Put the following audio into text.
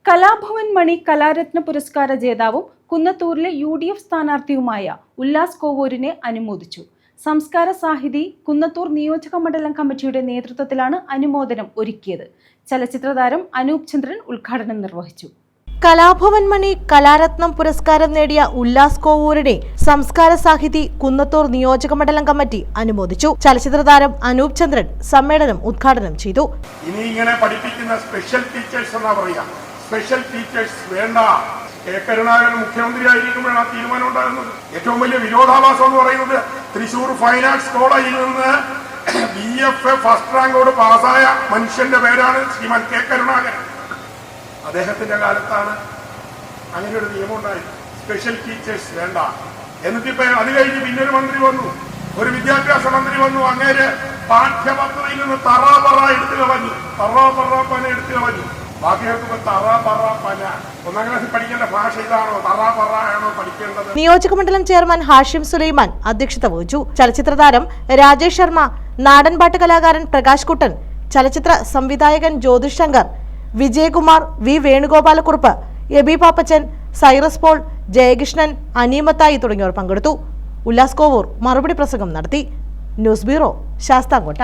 കലാഭവൻ മണി കലാരത്ന പുരസ്കാര ജേതാവും കുന്നത്തൂരിലെ UDF സ്ഥാനാർത്ഥിയുമായ ഉല്ലാസ് കോവൂരിനെ അനുമോദിച്ചു. സംസ്കാര സാഹിതി കുന്നത്തൂർ നിയോജക മണ്ഡലം കമ്മിറ്റിയുടെ നേതൃത്വത്തിലാണ് അനുമോദനം ഒരുക്കിയത്. ചലച്ചിത്രതാരം അനൂപ് ചന്ദ്രൻ ഉദ്ഘാടനം നിർവഹിച്ചു. കലാഭവൻ മണി കലാരത്നം പുരസ്കാരം നേടിയ ഉല്ലാസ് കോവൂരിനെ സംസ്കാര സാഹിതി കുന്നത്തൂർ നിയോജക മണ്ഡലം കമ്മിറ്റി അനുമോദിച്ചു. ചലച്ചിത്രതാരം അനൂപ് ചന്ദ്രൻ സമ്മേളനം ഉദ്ഘാടനം ചെയ്തു. ഇനി ഇങ്ങനെ പഠിപ്പിക്കുന്ന സ്പെഷ്യൽ ടീച്ചേഴ്സ് എന്നാ പറയാ, സ്പെഷ്യൽ ടീച്ചേഴ്സ് വേണ്ട. കെ കരുണാകരൻ മുഖ്യമന്ത്രിയായിരിക്കുമ്പോഴാണ് ആ തീരുമാനം ഉണ്ടാകുന്നത്. ഏറ്റവും വലിയ വിരോധാഭാസം എന്ന് പറയുന്നത് തൃശൂർ ഫൈൻ ആർട്സ് കോളേജിൽ നിന്ന് BFA ഫസ്റ്റ് റാങ്കോട് പാസ്സായ മനുഷ്യന്റെ പേരാണ് ശ്രീമാൻ കെ കരുണാകരൻ. അദ്ദേഹത്തിന്റെ കാലത്താണ് അങ്ങനെ ഒരു നിയമം ഉണ്ടായത്, സ്പെഷ്യൽ ടീച്ചേഴ്സ് വേണ്ട. എന്നിട്ടിപ്പോ അത് കഴിഞ്ഞ് പിന്നൊരു മന്ത്രി വന്നു, ഒരു വിദ്യാഭ്യാസ മന്ത്രി വന്നു. അങ്ങേര് പാഠ്യപത്രയിൽ നിന്ന് തറാപറ എടുത്തു കളഞ്ഞു, തറാപറ എടുത്തു കളഞ്ഞു. ബാക്കിയൊക്കെ തറാപറ പന. ഒന്നാം ക്ലാസ്സിൽ പഠിക്കേണ്ട ഭാഷ ഇതാണോ, തറാപറ ആണോ പഠിക്കേണ്ടത്? നിയോജക മണ്ഡലം ചെയർമാൻ ഹാഷിം സുലൈമാൻ അധ്യക്ഷത വഹിച്ചു. ചലച്ചിത്രതാരം രാജേഷ് ശർമ്മ, നാടൻപാട്ട് കലാകാരൻ പ്രകാശ് കുട്ടൻ, ചലച്ചിത്ര സംവിധായകൻ Jyothish Shankar, Vijayakumar, V Venugopalakurup, Eby Pappachan, Cyrus Paul, Jayakrishnan, Animathai തുടങ്ങിയവർ പങ്കെടുത്തു. ഉല്ലാസ് കോവൂർ മറുപടി പ്രസംഗം നടത്തി. News bureau, Sasthamkotta.